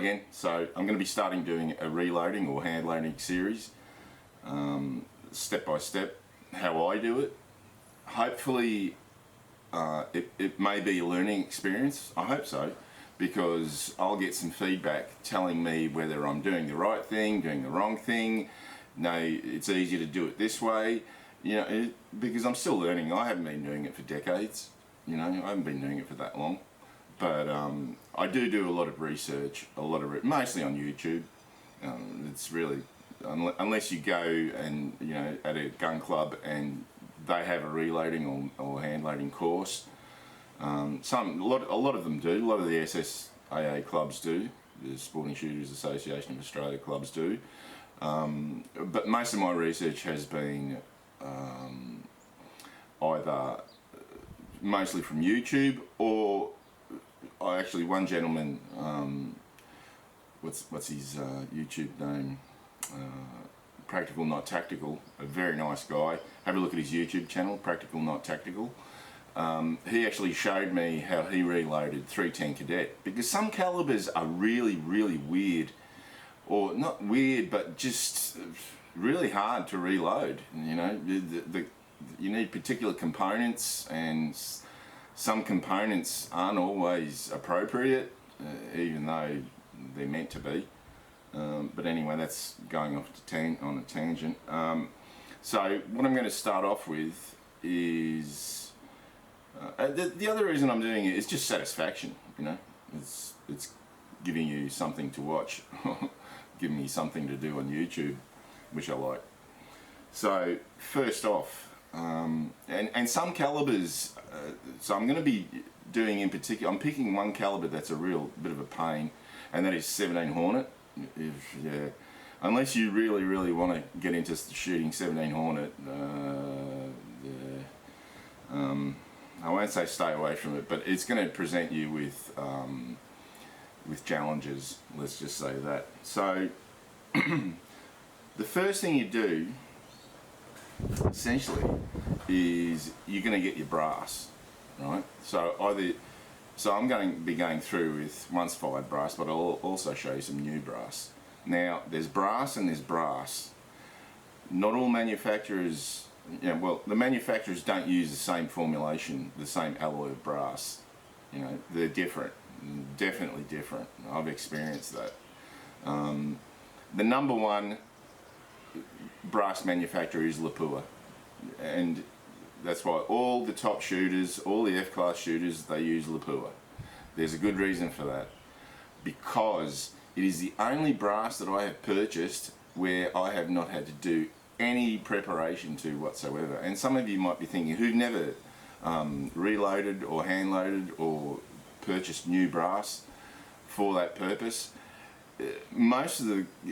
again. So I'm going to be starting doing a reloading or hand loading series, step by step, how I do it. Hopefully it may be a learning experience, I hope so, because I'll get some feedback telling me whether I'm doing the right thing, doing the wrong thing. No, it's easier to do it this way, because I'm still learning. I haven't been doing it for decades, I haven't been doing it for that long. But I do a lot of research, mostly on YouTube. It's really, unless you go and, at a gun club and they have a reloading or hand loading course. A lot of them do. A lot of the SSAA clubs do. The Sporting Shooters Association of Australia clubs do. But most of my research has been either mostly from YouTube, or one gentleman, what's his YouTube name? Practical Not Tactical, a very nice guy. Have a look at his YouTube channel, Practical Not Tactical. He actually showed me how he reloaded 310 Cadet, because some calibers are really, really weird, or not weird, but just really hard to reload. You need particular components, and some components aren't always appropriate, even though they're meant to be. But anyway, that's going off on a tangent. So what I'm going to start off with is the other reason I'm doing it is just satisfaction. It's giving you something to watch, giving me something to do on YouTube, which I like. So first off, and some calibers. So I'm going to be doing in particular. I'm picking one caliber that's a real bit of a pain, and that is 17 Hornet. Unless you really, really want to get into shooting 17 Hornet, I won't say stay away from it, but it's going to present you with challenges. Let's just say that. So the first thing you do, essentially, is you're going to get your brass, right? So I'm going to be going through with once fired brass, but I'll also show you some new brass. Now, there's brass and there's brass. Not all manufacturers, the manufacturers don't use the same formulation, the same alloy of brass. They're different, definitely different. I've experienced that. The number one brass manufacturer is Lapua, and that's why all the top shooters, all the F-class shooters, they use Lapua. There's a good reason for that, because it is the only brass that I have purchased where I have not had to do any preparation to whatsoever. And some of you might be thinking, who've never reloaded or hand loaded or purchased new brass for that purpose.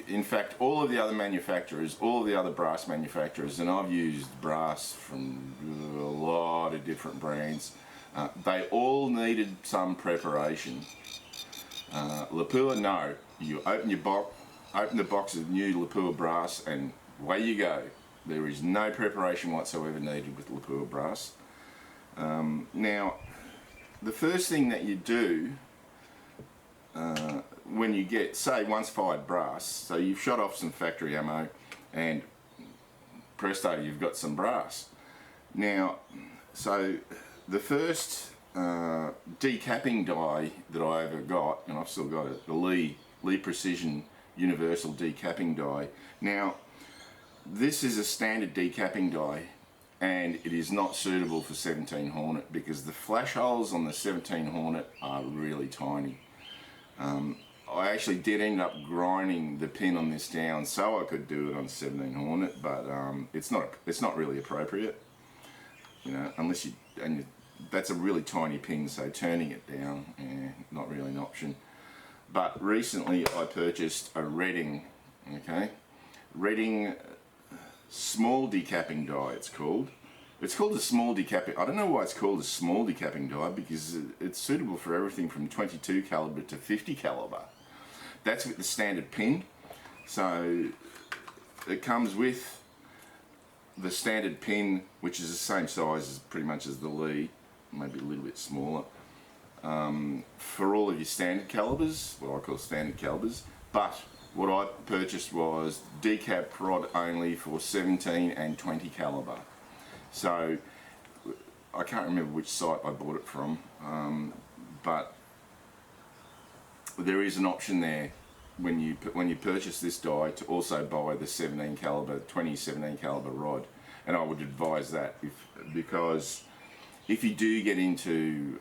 In fact, all of the other manufacturers, all of the other brass manufacturers, and I've used brass from a lot of different brands, they all needed some preparation. Lapua, no. You open the box of new Lapua brass, and away you go. There is no preparation whatsoever needed with Lapua brass. Now, the first thing that you do when you get, say, once fired brass, so you've shot off some factory ammo and presto, you've got some brass. Now, so the first decapping die that I ever got, and I've still got it, the Lee Precision Universal decapping die. Now, this is a standard decapping die, and it is not suitable for 17 Hornet because the flash holes on the 17 Hornet are really tiny. I actually did end up grinding the pin on this down so I could do it on 17 Hornet, but it's not really appropriate, unless that's a really tiny pin, so turning it down, not really an option. But recently I purchased a Redding, Redding small decapping die. It's called a small decapping. I don't know why it's called a small decapping die, because it's suitable for everything from 22 caliber to 50 caliber. That's with the standard pin. So it comes with the standard pin, which is the same size as pretty much as the Lee, maybe a little bit smaller. for all of your standard calibers, what I call standard calibers, but what I purchased was decap rod only for 17 and 20 caliber. So I can't remember which site I bought it from, but there is an option there when you purchase this die to also buy the 17 caliber, 2017 caliber rod, and I would advise that because if you do get into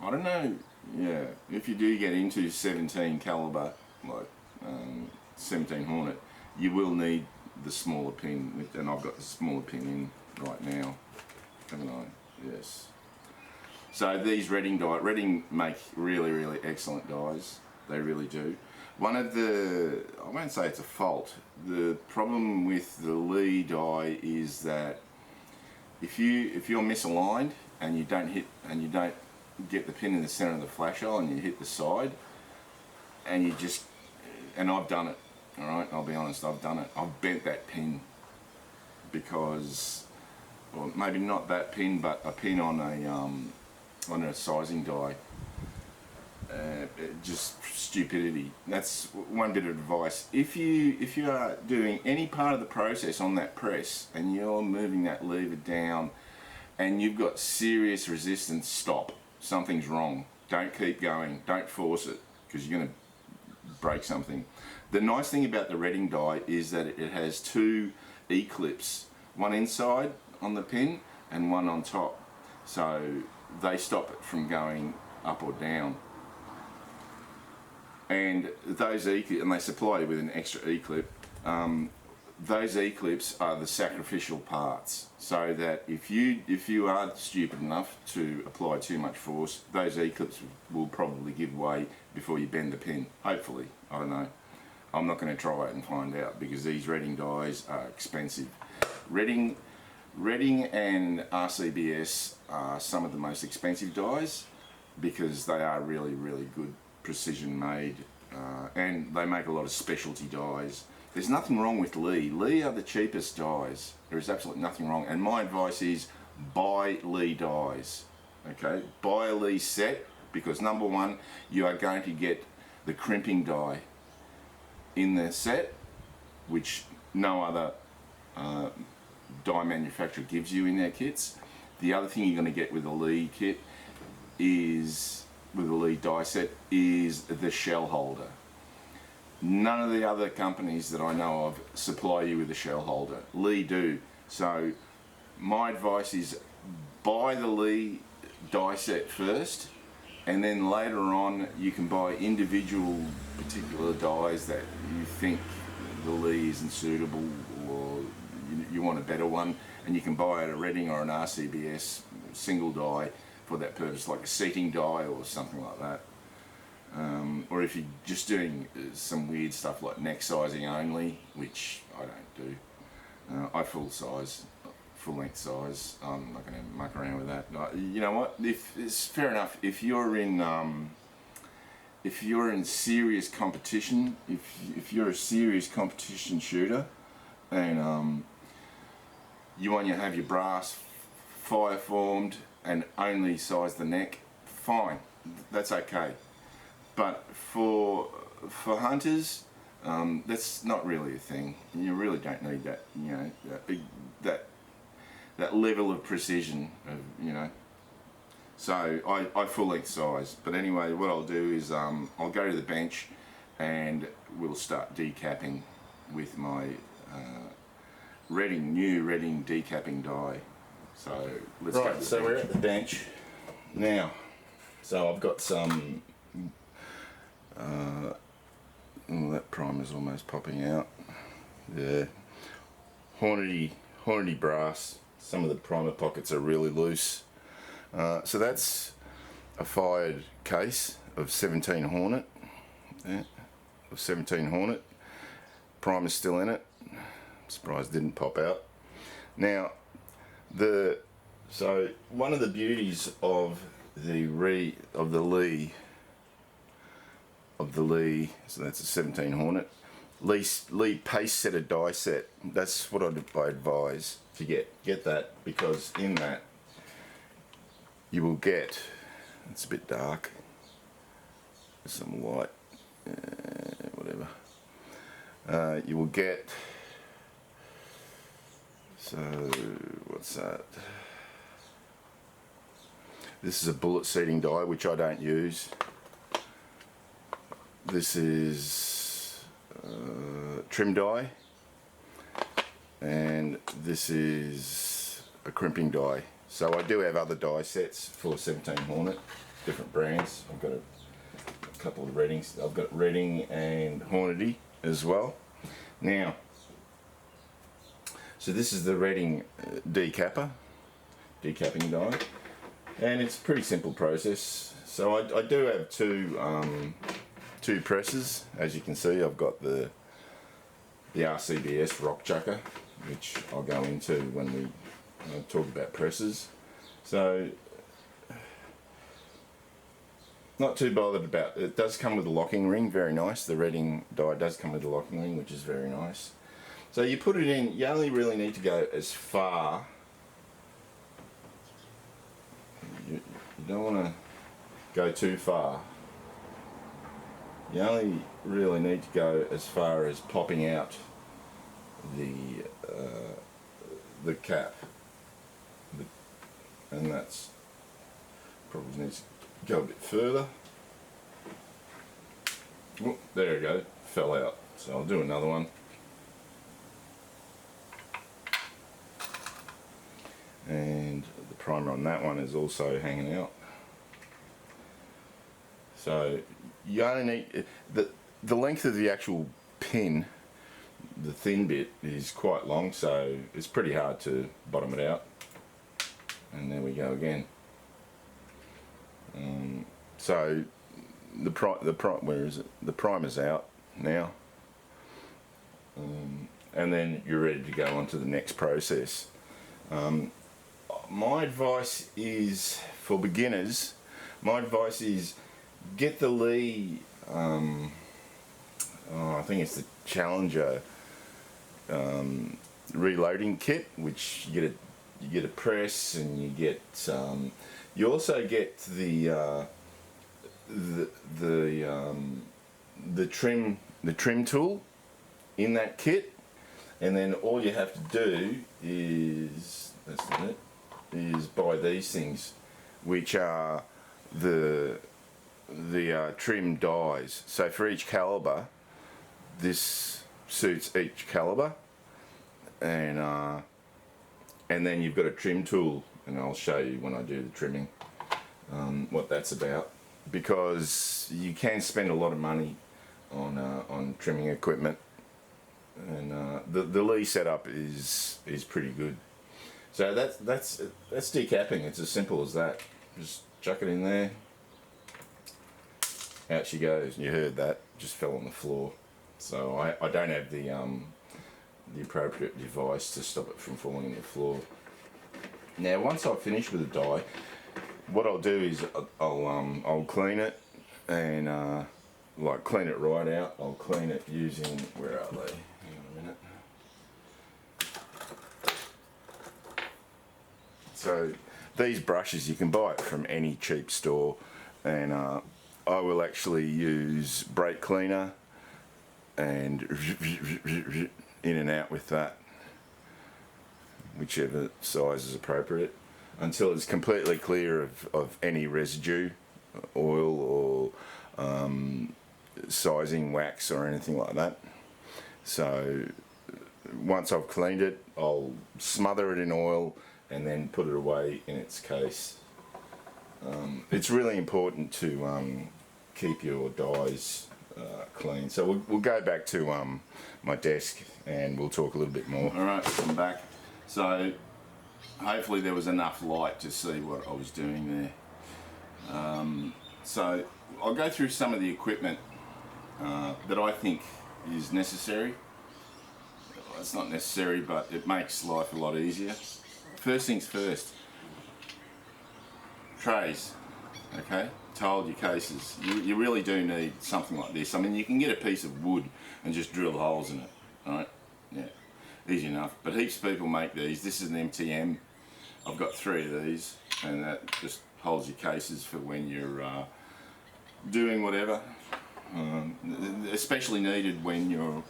I don't know, yeah, if you do get into 17 caliber, like 17 Hornet, you will need the smaller pin, and I've got the smaller pin in right now, haven't I? Yes. So these Redding make really excellent dies. They really do. One of the, I won't say it's a fault, the problem with the Lee die is that if you're misaligned and you don't get the pin in the center of the flash hole and you hit the side, and I've done it, all right, I'll be honest, I've done it. I've bent that pin because, or maybe not that pin, but a pin on a sizing die. Just stupidity. That's one bit of advice. If you are doing any part of the process on that press and you're moving that lever down and you've got serious resistance, stop. Something's wrong. Don't keep going. Don't force it because you're going to break something. The nice thing about the Redding die is that it has two E-clips, one inside on the pin and one on top, so they stop it from going up or down. And those and they supply you with an extra E-clip. Those E-clips are the sacrificial parts, so that if you are stupid enough to apply too much force, those E-clips will probably give way before you bend the pin. Hopefully, I don't know. I'm not going to try it and find out because these Redding dies are expensive. Redding and RCBS are some of the most expensive dies because they are really good, precision made, and they make a lot of specialty dies. There's nothing wrong with Lee. Lee are the cheapest dies. There is absolutely nothing wrong. And my advice is buy Lee dies. Okay, buy a Lee set because number one, you are going to get the crimping die in the set, which no other die manufacturer gives you in their kits. The other thing you're going to get with a Lee kit is, with a Lee die set, is the shell holder. None of the other companies that I know of supply you with a shell holder. Lee do. So my advice is buy the Lee die set first, and then later on you can buy individual particular dies that you think the Lee isn't suitable or you want a better one, and you can buy at a Redding or an RCBS single die for that purpose, like a seating die or something like that. Or if you're just doing some weird stuff like neck sizing only, which I don't do. I full length size. I'm not going to muck around with that. You know what? If it's fair enough, if you're in serious competition, if you're a serious competition shooter, and you want to have your brass fire formed and only size the neck, fine, that's okay. But for hunters, that's not really a thing. You really don't need that, you know, that level of precision, you know. So I full length size. But anyway, what I'll do is I'll go to the bench and we'll start decapping with my new Redding decapping die. So let's go. So we're at the bench now. So I've got some. Oh, that primer's almost popping out. Yeah, Hornety brass. Some of the primer pockets are really loose. So that's a fired case of 17 Hornet. Yeah, of 17 Hornet. Primer's still in it. I'm surprised it didn't pop out. Now, so one of the beauties of the Lee, so that's a 17 Hornet, Lee pace set a die set. That's what I advise to get that, because in that you will get, it's a bit dark, there's some light, whatever, you will get, so what's that, this is a bullet seating die which I don't use. This is trim die, and this is a crimping die. So I do have other die sets for 17 Hornet, different brands. I've got a couple of Reddings. I've got Redding and Hornady as well. Now, so this is the Redding decapping die, and it's a pretty simple process. So I do have two presses. As you can see, I've got the RCBS rock chucker, which I'll go into when we talk about presses. So not too bothered about it. It does come with a locking ring, very nice. The Redding die does come with a locking ring, which is very nice. So you put it in, you only really need to go as far. You don't want to go too far. You only really need to go as far as popping out the cap, and that's probably needs to go a bit further. Oh, there we go, fell out. So I'll do another one. And the primer on that one is also hanging out. So you only need the length of the actual pin, the thin bit, is quite long, so it's pretty hard to bottom it out. And there we go again. So where is it? The primer's out now, and then you're ready to go on to the next process. My advice is, for beginners, my advice is get the Lee, I think it's the Challenger reloading kit, which you get a press, and you get you also get the trim tool in that kit, and then all you have to do is buy these things, which are the trim dies. So for each caliber, this suits each caliber, and then you've got a trim tool, and I'll show you when I do the trimming what that's about, because you can spend a lot of money on trimming equipment, and the Lee setup is pretty good. So that's decapping. It's as simple as that. Just chuck it in there. Out she goes. You heard that. Just fell on the floor. So I don't have the appropriate device to stop it from falling on the floor. Now once I've finished with the die, what I'll do is I'll clean it, and like clean it right out. I'll clean it using, where are they? Hang on a minute. So these brushes, you can buy it from any cheap store, and I will actually use brake cleaner and in and out with that, whichever size is appropriate, until it's completely clear of any residue, oil or sizing wax or anything like that. So once I've cleaned it, I'll smother it in oil and then put it away in its case. It's really important to keep your dies clean. So we'll go back to my desk, and we'll talk a little bit more. Alright, I'm back. So hopefully there was enough light to see what I was doing there. So I'll go through some of the equipment that I think is necessary. Well, it's not necessary, but it makes life a lot easier. First things first, trays, okay? Tiled your cases. You really do need something like this. I mean, you can get a piece of wood and just drill holes in it, alright? Yeah, easy enough. But heaps of people make these. This is an MTM. I've got 3 of these, and that just holds your cases for when you're doing whatever. Especially needed when you're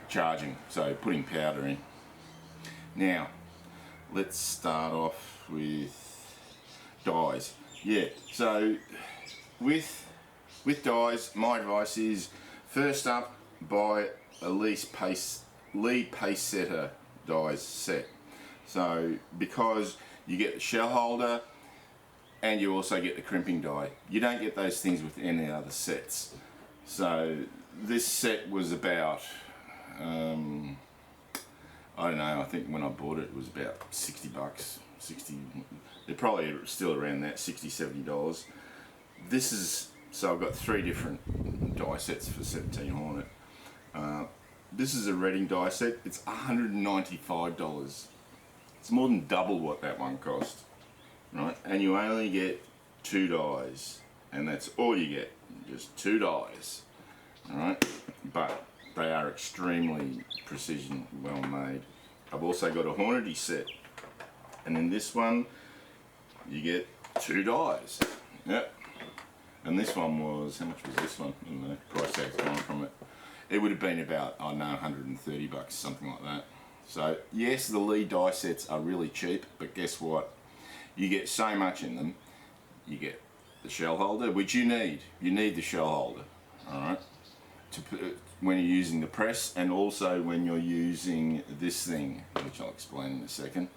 charging, so putting powder in. Now let's start off with dies. Yeah, so with dies, my advice is first up, buy a lead pace setter dies set. So because you get the shell holder and you also get the crimping die. You don't get those things with any other sets. So this set was about, I don't know, I think when I bought it, it was about 60 bucks. They're probably still around that, $60, $70. This is, so I've got 3 different die sets for 17 Hornet. This is a Reading die set. It's $195. It's more than double what that one cost, right? And you only get 2 dies, and that's all you get, just 2 dies, all right? But they are extremely precision, well made. I've also got a Hornady set, and in this one, you get 2 dies. Yep. And this one was, how much was this one? I don't know, price tag's gone from it. It would have been about, I don't know, 130 bucks, something like that. So yes, the Lee die sets are really cheap, but guess what? You get so much in them. You get the shell holder, which you need. You need the shell holder, all right, to put, when you're using the press, and also when you're using this thing, which I'll explain in a second.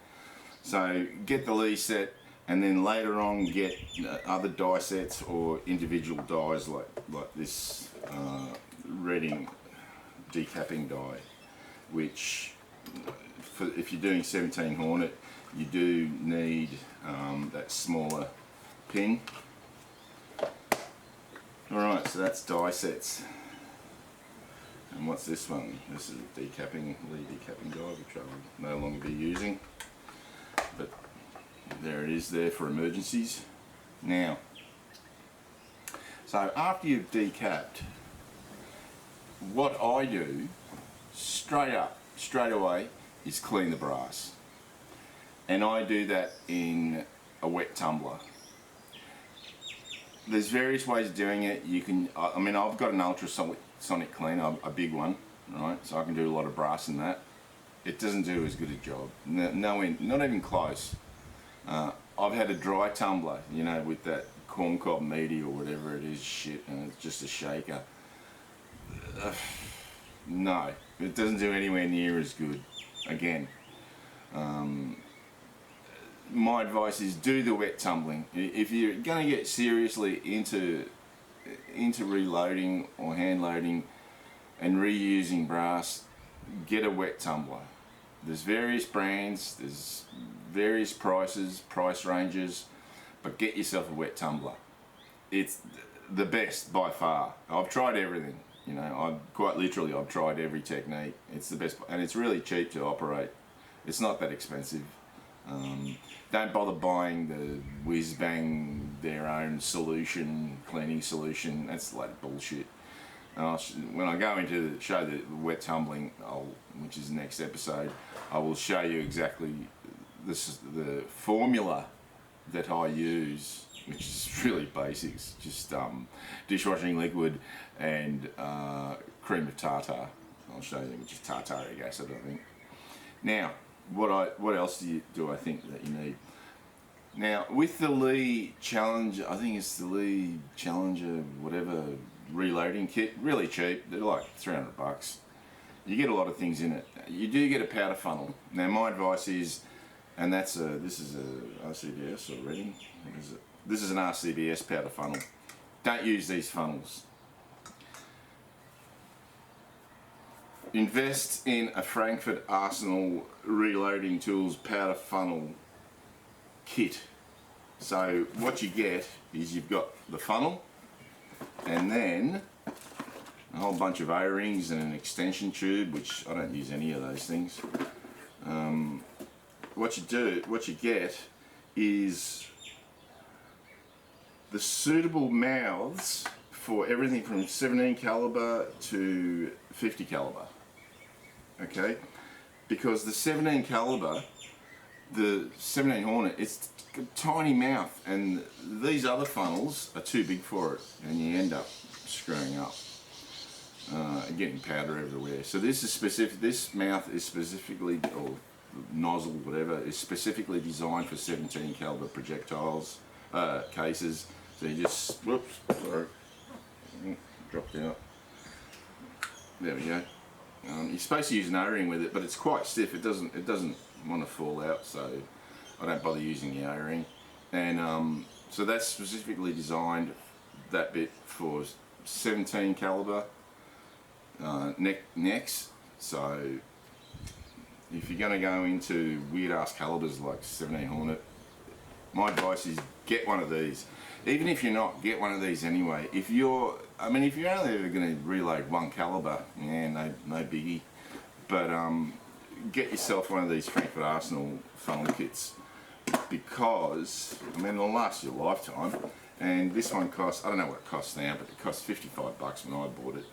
So get the Lee set, and then later on get other die sets or individual dies like this Reading decapping die, which if you're doing 17 Hornet, you do need that smaller pin. Alright, so that's die sets. And what's this one? This is a Lee decapping die, which I will no longer be using. But there it is there for emergencies. Now, so after you've decapped, what I do straight away is clean the brass, and I do that in a wet tumbler. There's various ways of doing it. You can, I mean, I've got an ultrasonic cleaner, a big one, right? So I can do a lot of brass in that. It doesn't do as good a job, not even close. I've had a dry tumbler, you know, with that corncob meaty or whatever it is, shit, and it's just a shaker. No, it doesn't do anywhere near as good. Again, my advice is do the wet tumbling. If you're going to get seriously into reloading or hand loading and reusing brass, get a wet tumbler. There's various brands, there's various price ranges, but get yourself a wet tumbler. It's the best by far. I've tried everything, you know, I've tried every technique. It's the best, and it's really cheap to operate. It's not that expensive. Don't bother buying the whiz bang their own solution, cleaning solution. That's a load of bullshit. When I go into show the wet tumbling, which is the next episode, I will show you exactly the formula that I use, which is really basics. Just dishwashing liquid and cream of tartar. I'll show you, which is tartaric acid, I think. Now, what else do I think that you need? Now, with the Lee Challenger, I think it's the Lee Challenger, whatever, reloading kit, really cheap. They're like 300 bucks. You get a lot of things in it. You do get a powder funnel. Now, my advice is, and this is a RCBS or Reading. What is it? This is an RCBS powder funnel. Don't use these funnels. Invest in a Frankfurt Arsenal Reloading Tools powder funnel kit. So what you get is you've got the funnel, and then a whole bunch of O-rings and an extension tube, which I don't use any of those things. What you get is the suitable mouths for everything from 17 caliber to 50 caliber. Okay, because the 17 caliber the 17 Hornet, it's a tiny mouth, and these other funnels are too big for it, and you end up screwing up and getting powder everywhere. So this is specific. This mouth is specifically, or nozzle, whatever, is specifically designed for 17 caliber projectiles cases. So you just, whoops, sorry, dropped out. There we go. You're supposed to use an O-ring with it, but it's quite stiff. It doesn't want to fall out, so I don't bother using the O-ring. And so that's specifically designed, that bit, for 17 caliber necks. So if you're going to go into weird ass calibers like 17 Hornet, my advice is get one of these. Even if you're not, get one of these anyway. If you're only ever going to reload one caliber, yeah, no biggie. But get yourself one of these Frankfurt Arsenal funnel kits, because they'll last your lifetime. And this one costs, I don't know what it costs now, but it cost $55 when I bought it.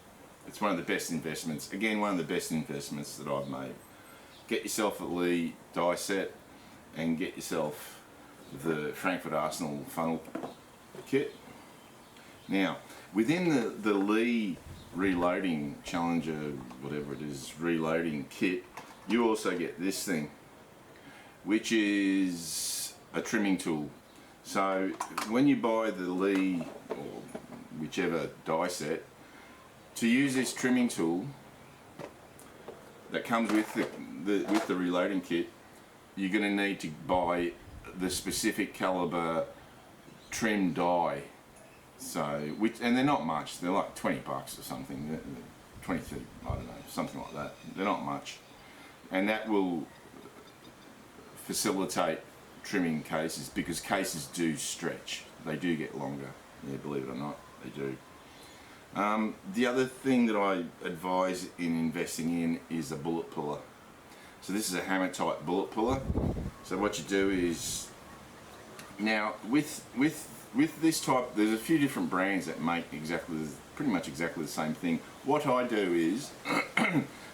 It's one of the best investments. Again, one of the best investments that I've made. Get yourself a Lee die set and get yourself the Frankfurt Arsenal funnel kit. Now, within the Lee reloading Challenger, whatever it is, reloading kit, you also get this thing, which is a trimming tool. So when you buy the Lee or whichever die set, to use this trimming tool that comes with the reloading kit, you're going to need to buy the specific caliber trim die. So, and they're not much. They're like $20 or something, 20, 30, I don't know, something like that. They're not much, and that will facilitate trimming cases, because cases do stretch. They do get longer. Yeah, believe it or not, they do. The other thing that I advise in investing in is a bullet puller. So this is a hammer type bullet puller. So what you do is, now with this type, there's a few different brands that make pretty much exactly the same thing. What I do is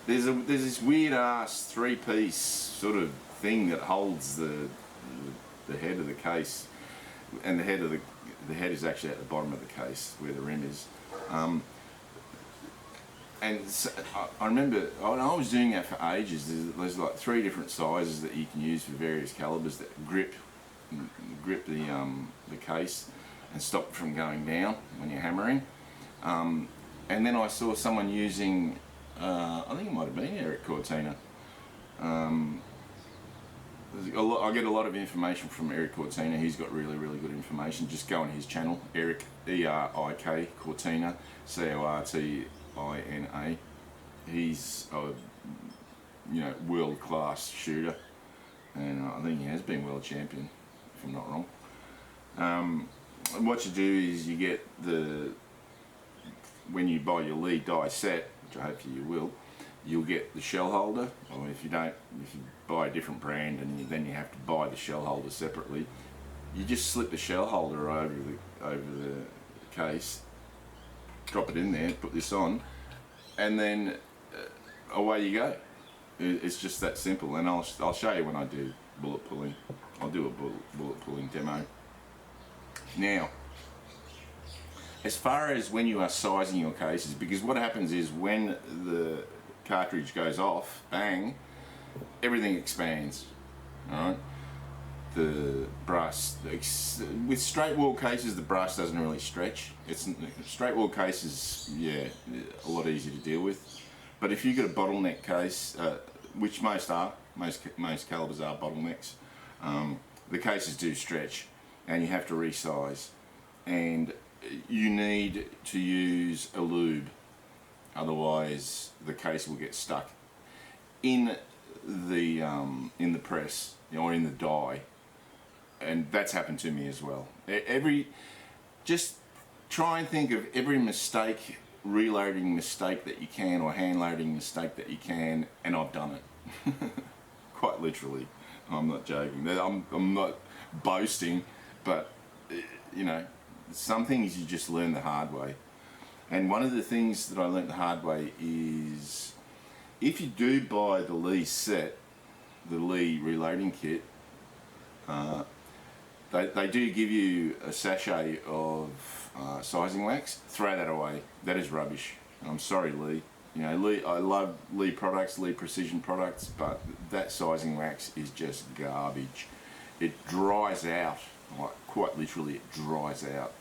there's this weird ass 3-piece sort of thing that holds the head of the case, and the head is actually at the bottom of the case where the rim is. And so, I remember when I was doing that for ages. There's like 3 different sizes that you can use for various calibers that grip the case and stop it from going down when you're hammering. And then I saw someone using, I think it might have been Eric Cortina. I get a lot of information from Eric Cortina. He's got really, really good information. Just go on his channel, Eric, E-R-I-K, Cortina, C-O-R-T-I-N-A. He's a world-class shooter, and I think he has been world champion, if I'm not wrong. What you do is you get when you buy your Lee die set, which I hope you will, you'll get the shell holder, or if you buy a different brand and then you have to buy the shell holder separately, you just slip the shell holder over the case, drop it in there, put this on, and then away you go. It's just that simple. And I'll show you when I do bullet pulling. I'll do a bullet pulling demo. Now, as far as when you are sizing your cases, because what happens is when the cartridge goes off, bang, everything expands. All right. The brass, with straight wall cases, the brass doesn't really stretch. Straight wall cases, yeah, a lot easier to deal with. But if you get a bottleneck case, which most calibers are bottlenecks, the cases do stretch, and you have to resize, and you need to use a lube, otherwise the case will get stuck in the press, or in the die. And that's happened to me as well. Just try and think of every reloading mistake that you can, or hand loading mistake that you can, and I've done it. Quite literally. I'm not joking. I'm not boasting, but some things you just learn the hard way. And one of the things that I learned the hard way is, if you do buy the Lee set, the Lee reloading kit, They do give you a sachet of sizing wax. Throw that away. That is rubbish. I'm sorry, Lee. You know, Lee. I love Lee products, Lee Precision products, but that sizing wax is just garbage. It dries out. Like, quite literally, it dries out.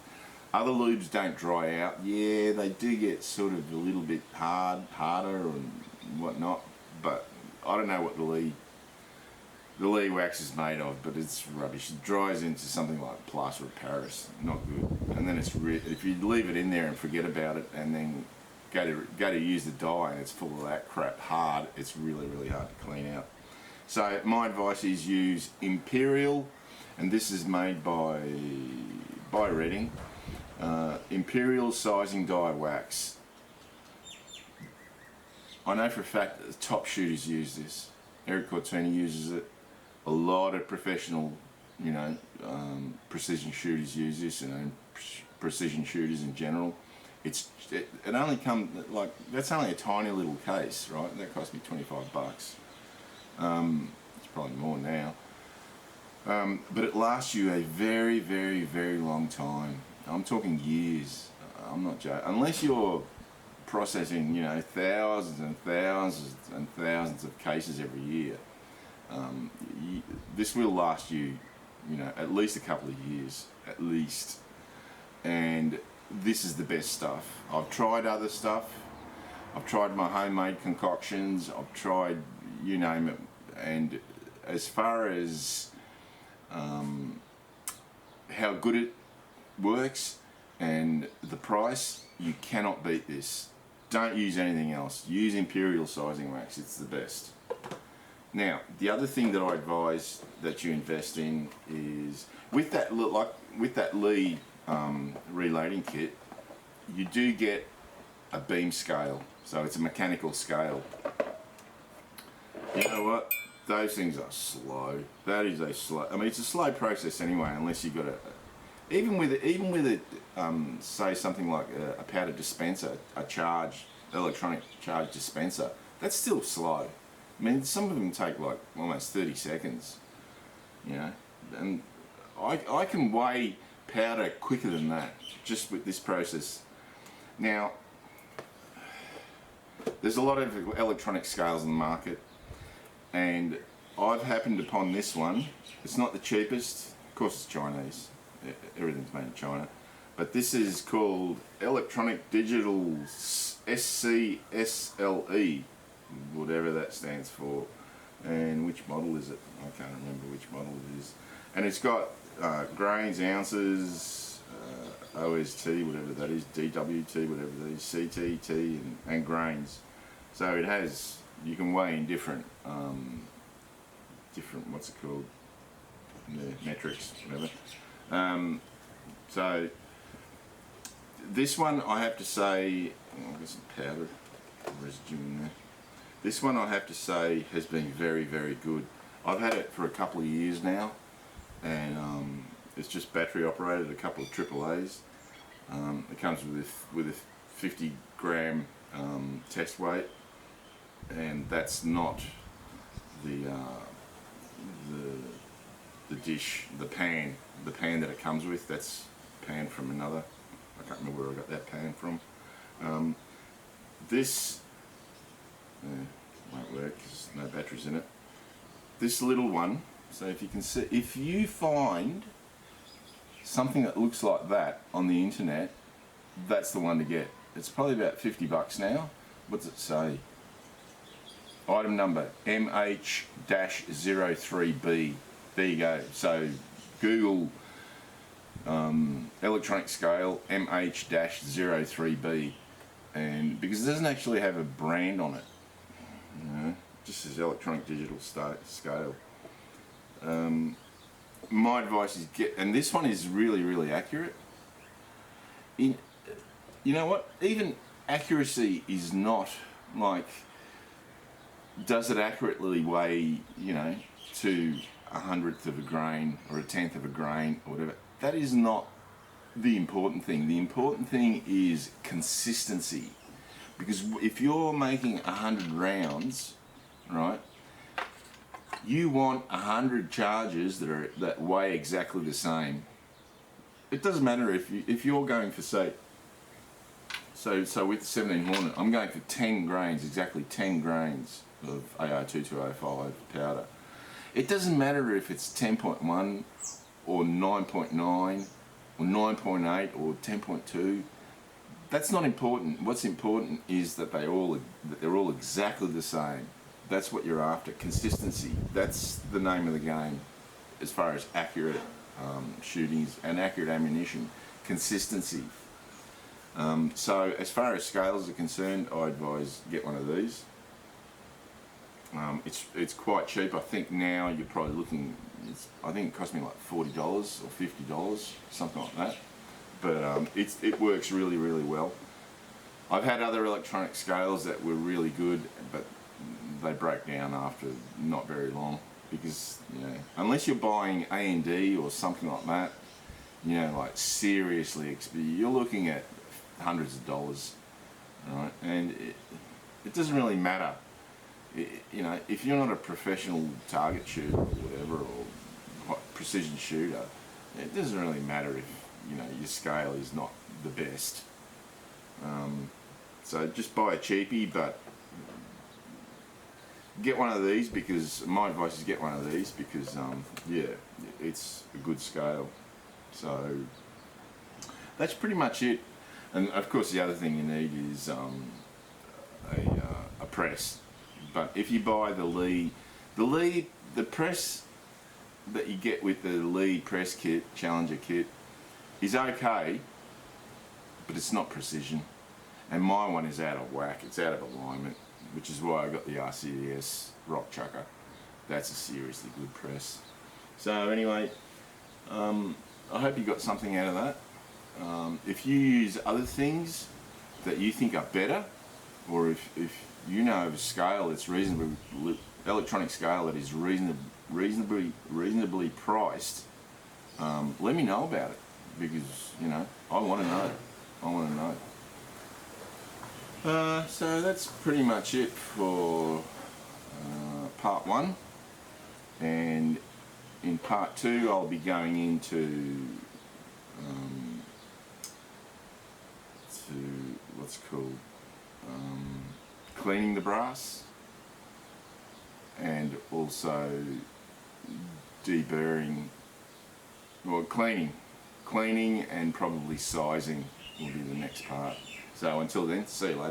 Other lubes don't dry out. Yeah, they do get sort of a little bit harder and whatnot. But I don't know what the Lee wax is made of, but it's rubbish. It dries into something like plaster of Paris. Not good. And then if you leave it in there and forget about it, and then go to use the dye and it's full of that crap hard, it's really, really hard to clean out. So my advice is use Imperial, and this is made by Reading. Imperial sizing dye wax. I know for a fact that the top shooters use this. Eric Cortini uses it. A lot of professional, you know, precision shooters use this, and precision shooters in general. It only comes, like, that's only a tiny little case, right? That cost me $25. It's probably more now. But it lasts you a very, very, very long time. I'm talking years. I'm not joking. Unless you're processing, you know, thousands and thousands and thousands of cases every year. This will last you, you know, at least a couple of years, at least. And this is the best stuff. I've tried other stuff. I've tried my homemade concoctions. I've tried, you name it. And as far as how good it works and the price, you cannot beat this. Don't use anything else. Use Imperial sizing wax. It's the best. Now, the other thing that I advise that you invest in is with that Lee reloading kit, you do get a beam scale. So it's a mechanical scale. You know what? Those things are slow. That is a slow. I mean, it's a slow process anyway, unless you've got even with it, say something like a powder dispenser, electronic charge dispenser. That's still slow. I mean, some of them take like almost 30 seconds. You know, and I can weigh powder quicker than that just with this process. Now, there's a lot of electronic scales in the market, and I've happened upon this one. It's not the cheapest, of course it's Chinese, everything's made in China, but this is called Electronic Digital SCSLE, whatever that stands for. And which model is it? I can't remember which model it is. And it's got grains, ounces, OST, whatever that is, DWT, whatever that is, CTT, and grains. So it has, you can weigh in different, what's it called, metrics, whatever. So this one, I have to say, I've got some powder residue in there. This one, I have to say, has been very, very good. I've had it for a couple of years now, and it's just battery operated, a couple of AAAs. It comes with a 50 gram test weight, and that's not the dish, the pan that it comes with. That's a pan from another. I can't remember where I got that pan from. This won't work because no batteries in it. This little one, so if you can see, if you find something that looks like that on the internet, that's the one to get. It's probably about $50 now. What's it say? Item number MH-03B. There you go. So Google electronic scale MH-03B, and because it doesn't actually have a brand on it, you know, just as electronic digital scale. My advice is and this one is really, really accurate. You know what? Even accuracy is not like, does it accurately weigh, you know, to 1/100th of a grain or 1/10th of a grain or whatever? That is not the important thing. The important thing is consistency. Because if you're making 100 rounds, right, You want 100 chargers that weigh exactly the same. It doesn't matter if you're going for, say, so with the 17 Hornet, I'm going for 10 grains, exactly 10 grains of AR2205 powder. It doesn't matter if it's 10.1 or 9.9 or 9.8 or 10.2. That's not important. What's important is that they're all exactly the same. That's what you're after. Consistency. That's the name of the game as far as accurate shootings and accurate ammunition. Consistency. So as far as scales are concerned, I advise get one of these. It's quite cheap. I think now you're probably looking. I think it cost me like $40 or $50, something like that. But it works really, really well. I've had other electronic scales that were really good, but they break down after not very long because, you know, unless you're buying A&D or something like that, you know, like seriously, you're looking at hundreds of dollars, right? And it doesn't really matter. You know, if you're not a professional target shooter or whatever, or precision shooter, it doesn't really matter if, you know, your scale is not the best. So just buy a cheapie, but get one of these, because my advice is get one of these because yeah, it's a good scale. So that's pretty much it. And of course the other thing you need is a press. But if you buy the press that you get with the Lee press kit, Challenger kit, is okay, but it's not precision. And my one is out of whack, it's out of alignment, which is why I got the RCDS Rock Chucker. That's a seriously good press. So anyway, I hope you got something out of that. If you use other things that you think are better, or if you know of a scale that's electronic scale that is reasonably priced, let me know about it, because, you know, I want to know. So that's pretty much it for part one, and in part two I'll be going into to what's called cleaning the brass, and also deburring, well, cleaning and probably sizing will be the next part. So until then, see you later.